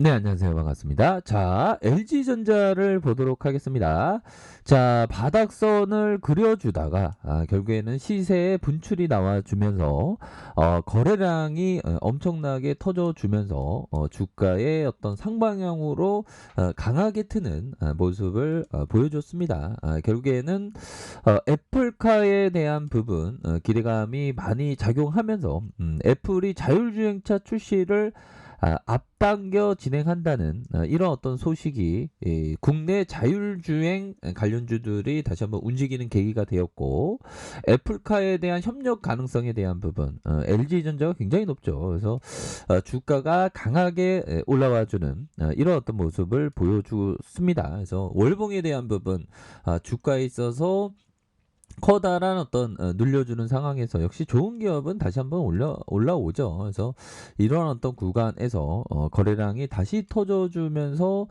네, 안녕하세요. 반갑습니다. 자, LG전자를 보도록 하겠습니다. 자, 바닥선을 그려주다가 결국에는 시세의 분출이 나와주면서 거래량이 엄청나게 터져주면서 주가의 어떤 상방향으로 강하게 트는 모습을 보여줬습니다. 결국에는 애플카에 대한 부분 기대감이 많이 작용하면서 애플이 자율주행차 출시를 앞당겨 진행한다는 이런 어떤 소식이 국내 자율주행 관련주들이 다시 한번 움직이는 계기가 되었고, 애플카에 대한 협력 가능성에 대한 부분 LG전자가 굉장히 높죠. 그래서 주가가 강하게 올라와주는 이런 어떤 모습을 보여줬습니다. 그래서 월봉에 대한 부분 주가에 있어서 커다란 어떤 눌려주는 상황에서 역시 좋은 기업은 다시 한번 올라오죠. 그래서 이런 어떤 구간에서 거래량이 다시 터져주면서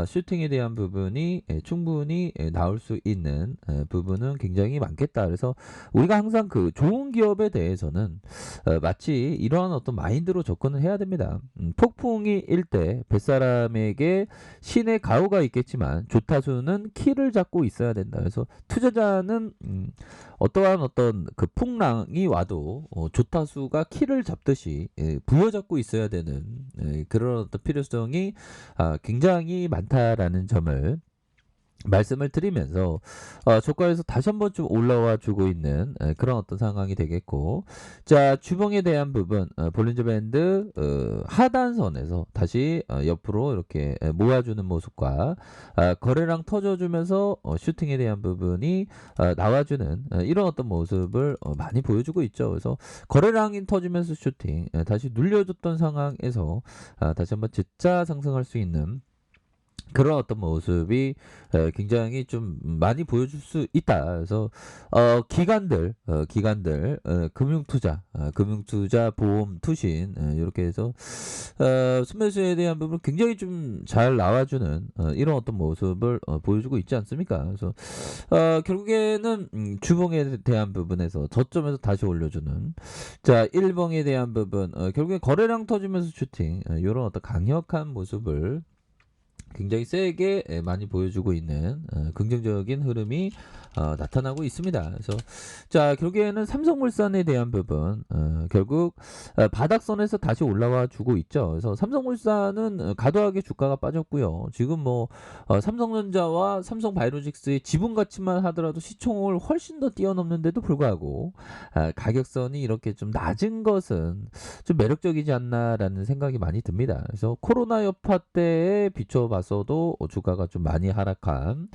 슈팅에 대한 부분이 충분히 나올 수 있는 부분은 굉장히 많겠다. 그래서 우리가 항상 그 좋은 기업에 대해서는 마치 이러한 어떤 마인드로 접근을 해야 됩니다. 폭풍이 일 때 뱃사람에게 신의 가호가 있겠지만 조타수는 키를 잡고 있어야 된다. 그래서 투자자는 어떠한 어떤 그 풍랑이 와도 조타수가 키를 잡듯이 부여잡고 있어야 되는 그런 어떤 필요성이 굉장히 많다라는 점을 말씀을 드리면서 저가에서 다시 한번 좀 올라와 주고 있는 그런 어떤 상황이 되겠고, 자 주봉에 대한 부분 볼린저 밴드 하단선에서 다시 옆으로 이렇게 모아주는 모습과 거래량 터져주면서 슈팅에 대한 부분이 나와주는 이런 어떤 모습을 많이 보여주고 있죠. 그래서 거래량이 터지면서 슈팅 다시 눌려줬던 상황에서 다시 한번 재차 상승할 수 있는 그런 어떤 모습이 굉장히 좀 많이 보여줄 수 있다. 그래서 기관들 금융투자, 보험, 투신 이렇게 해서 순매수에 대한 부분 굉장히 좀 잘 나와주는 이런 어떤 모습을 보여주고 있지 않습니까? 그래서 결국에는 주봉에 대한 부분에서 저점에서 다시 올려주는 자 1봉에 대한 부분 결국에 거래량 터지면서 슈팅 이런 어떤 강력한 모습을 굉장히 세게 많이 보여주고 있는 긍정적인 흐름이 나타나고 있습니다. 그래서 자 결국에는 삼성물산에 대한 부분 결국 바닥선에서 다시 올라와 주고 있죠. 그래서 삼성물산은 과도하게 주가가 빠졌고요. 지금 뭐 삼성전자와 삼성바이오로직스의 지분 가치만 하더라도 시총을 훨씬 더 뛰어넘는데도 불구하고 가격선이 이렇게 좀 낮은 것은 좀 매력적이지 않나라는 생각이 많이 듭니다. 그래서 코로나 여파 때에 비춰봤어도 주가가 좀 많이 하락한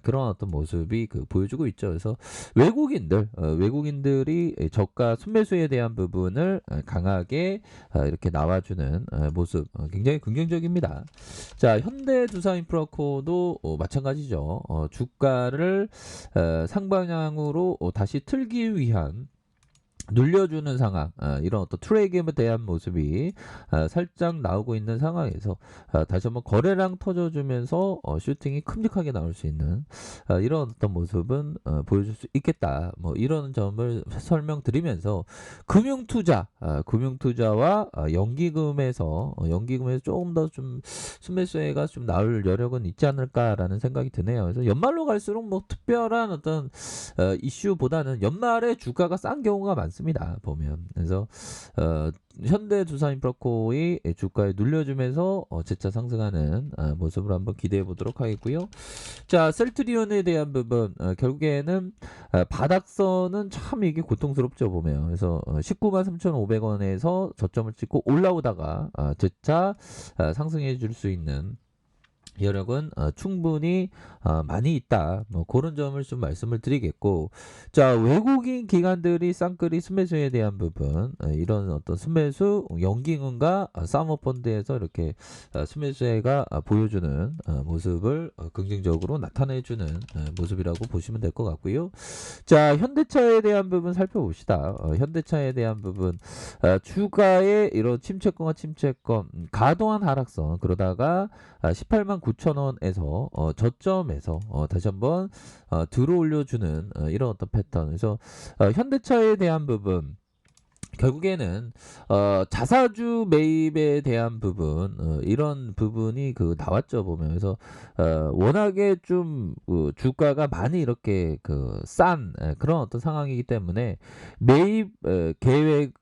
그런 어떤 모습이 보여주고 있죠. 그래서 외국인들이 저가 순매수에 대한 부분을 강하게 이렇게 나와주는 모습 굉장히 긍정적입니다. 자 현대두산인프라코도 마찬가지죠. 주가를 상방향으로 다시 틀기 위한 눌려주는 상황 이런 어떤 트레이드에 대한 모습이 살짝 나오고 있는 상황에서 다시 한번 거래량 터져주면서 슈팅이 큼직하게 나올 수 있는 이런 어떤 모습은 보여줄 수 있겠다 뭐 이런 점을 설명드리면서 금융투자와 연기금에서 조금 더 좀 순매수가 좀 나올 여력은 있지 않을까라는 생각이 드네요. 그래서 연말로 갈수록 뭐 특별한 어떤 이슈보다는 연말에 주가가 싼 경우가 많습니다. 보면 그래서 현대두산인프라코의 주가에 눌려주면서 재차 상승하는 모습을 한번 기대해 보도록 하겠고요. 자 셀트리온에 대한 부분 결국에는 바닥선은 참 이게 고통스럽죠 보면. 그래서 193,500원에서 저점을 찍고 올라오다가 재차 상승해 줄 수 있는 여력은 충분히 많이 있다. 뭐 그런 점을 좀 말씀을 드리겠고, 자 외국인 기관들이 쌍끌이 순매수에 대한 부분 이런 어떤 순매수 연기금과 사모펀드에서 이렇게 순매수가 보여주는 모습을 긍정적으로 나타내주는 모습이라고 보시면 될 것 같고요. 자 현대차에 대한 부분 살펴봅시다. 현대차에 대한 부분 주가의 이런 침체권 과도한 하락선 그러다가 18만 9천 원에서 저점에서 다시 한번 들어올려주는 이런 어떤 패턴. 그래서 현대차에 대한 부분 결국에는 자사주 매입에 대한 부분, 이런 부분이 나왔죠 보면. 그래서 워낙에 좀 주가가 많이 이렇게 싼 그런 어떤 상황이기 때문에 매입 계획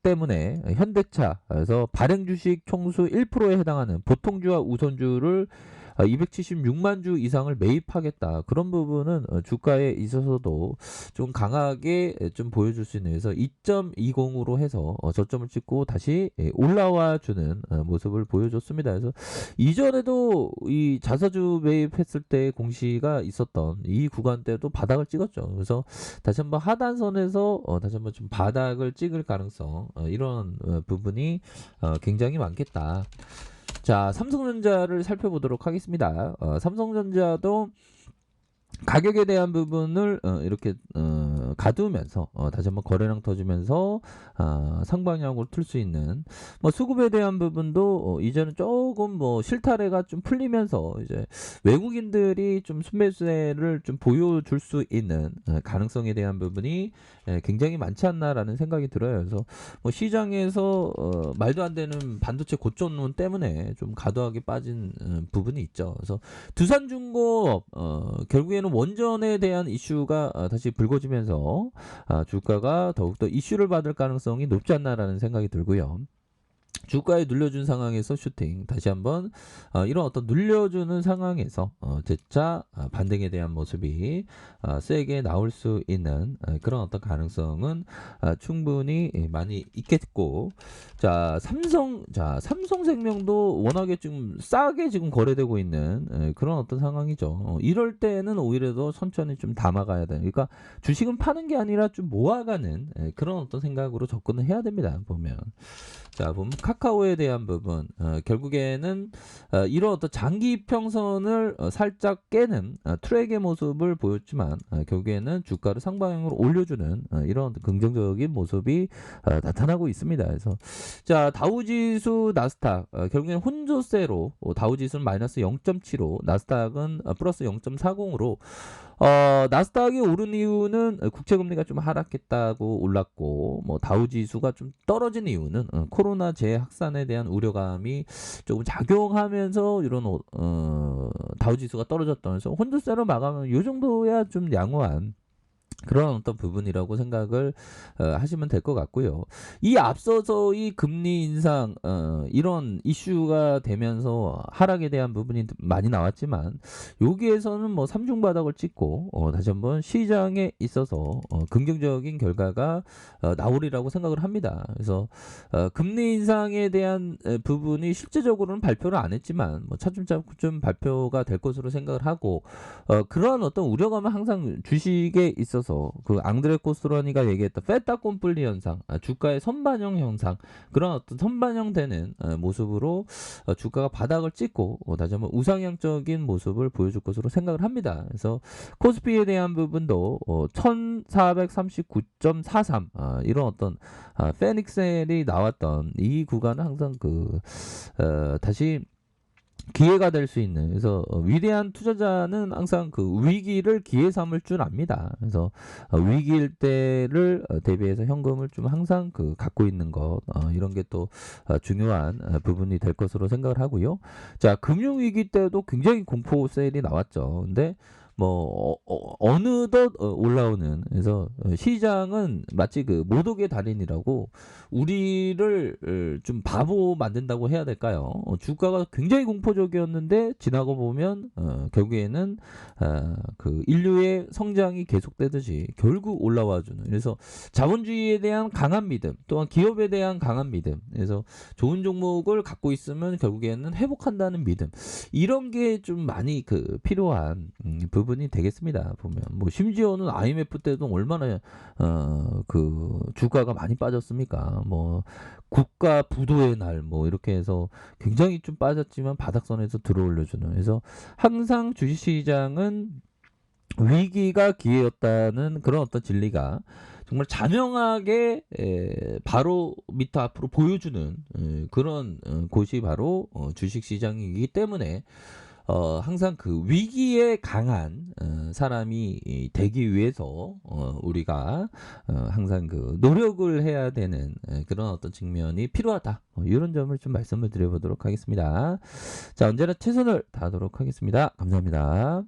때문에 현대차에서 발행 주식 총수 1%에 해당하는 보통주와 우선주를 276만 주 이상을 매입하겠다. 그런 부분은 주가에 있어서도 좀 강하게 좀 보여줄 수 있는, 그래서 2.20으로 해서 저점을 찍고 다시 올라와 주는 모습을 보여줬습니다. 그래서 이전에도 이 자사주 매입했을 때 공시가 있었던 이 구간 때도 바닥을 찍었죠. 그래서 다시 한번 하단선에서 다시 한번 좀 바닥을 찍을 가능성, 이런 부분이 굉장히 많겠다. 자, 삼성전자를 살펴보도록 하겠습니다. 삼성전자도 가격에 대한 부분을 이렇게 가두면서 다시 한번 거래량 터지면서 상방향으로 틀 수 있는, 뭐 수급에 대한 부분도 이제는 조금 뭐 실타래가 좀 풀리면서 이제 외국인들이 좀 순매수세를 좀 보여줄 수 있는 가능성에 대한 부분이 굉장히 많지 않나라는 생각이 들어요. 그래서 뭐 시장에서 말도 안 되는 반도체 고점론 때문에 좀 과도하게 빠진 부분이 있죠. 그래서 두산중공업 결국에는 원전에 대한 이슈가 다시 불거지면서 주가가 더욱더 이슈를 받을 가능성이 높지 않나라는 생각이 들고요. 주가에 눌려준 상황에서 슈팅, 다시 한번 이런 어떤 눌려주는 상황에서 재차 반등에 대한 모습이 세게 나올 수 있는 그런 어떤 가능성은 충분히 많이 있겠고, 자 삼성생명도 워낙에 지금 싸게 지금 거래되고 있는 그런 어떤 상황이죠. 이럴 때는 오히려 더 천천히 좀 담아가야 돼요. 그러니까 주식은 파는 게 아니라 좀 모아가는 그런 어떤 생각으로 접근을 해야 됩니다. 보면 카카오에 대한 부분, 결국에는 이런 어떤 장기 평선을 살짝 깨는 트랙의 모습을 보였지만 결국에는 주가를 상방향으로 올려주는 이런 긍정적인 모습이 나타나고 있습니다. 그래서 자, 다우지수 나스닥 결국에는 혼조세로 다우지수는 마이너스 0.75, 나스닥은 플러스 0.40으로 나스닥이 오른 이유는 국채금리가 좀 하락했다고 올랐고, 뭐 다우지수가 좀 떨어진 이유는 코로나 재확산에 대한 우려감이 조금 작용하면서 이런 다우지수가 떨어졌다면서 혼조세로 마감하면 이 정도야 좀 양호한 그런 어떤 부분이라고 생각을 하시면 될 것 같고요. 이 앞서서 이 금리 인상 이런 이슈가 되면서 하락에 대한 부분이 많이 나왔지만, 여기에서는 뭐 삼중 바닥을 찍고 다시 한번 시장에 있어서 긍정적인 결과가 나오리라고 생각을 합니다. 그래서 금리 인상에 대한 부분이 실제적으로는 발표를 안 했지만 뭐 차츰차츰 발표가 될 것으로 생각을 하고, 그러한 어떤 우려감은 항상 주식에 있어서 그 앙드레 코스토라니가 얘기했던 페타콤플리 현상, 주가의 선반영 현상, 그런 어떤 선반영되는 모습으로 주가가 바닥을 찍고 다시 한번 우상향적인 모습을 보여줄 것으로 생각을 합니다. 그래서 코스피에 대한 부분도 1439.43 이런 어떤 페닉셀이 나왔던 이 구간은 항상 다시 기회가 될 수 있는, 그래서 위대한 투자자는 항상 위기를 기회 삼을 줄 압니다. 그래서 위기일 때를 대비해서 현금을 좀 항상 갖고 있는 것, 이런 게 또 중요한 부분이 될 것으로 생각을 하고요. 자, 금융위기 때도 굉장히 공포 세일이 나왔죠. 근데 뭐 어느덧 올라오는, 그래서 시장은 마치 모독의 달인이라고 우리를 좀 바보 만든다고 해야 될까요? 주가가 굉장히 공포적이었는데 지나고 보면 결국에는 인류의 성장이 계속되듯이 결국 올라와주는, 그래서 자본주의에 대한 강한 믿음, 또한 기업에 대한 강한 믿음, 그래서 좋은 종목을 갖고 있으면 결국에는 회복한다는 믿음, 이런 게 좀 많이 필요한 부분이 되겠습니다. 보면 뭐 심지어는 IMF 때도 얼마나 주가가 많이 빠졌습니까? 뭐 국가 부도의 날 뭐 이렇게 해서 굉장히 좀 빠졌지만 바닥선에서 들어올려주는, 그래서 항상 주식시장은 위기가 기회였다는 그런 어떤 진리가 정말 자명하게 바로 밑에 앞으로 보여주는 그런 곳이 바로 주식시장이기 때문에 항상 그 위기에 강한 사람이 되기 위해서 우리가 항상 그 노력을 해야 되는 그런 어떤 측면이 필요하다. 이런 점을 좀 말씀을 드려보도록 하겠습니다. 자, 언제나 최선을 다하도록 하겠습니다. 감사합니다.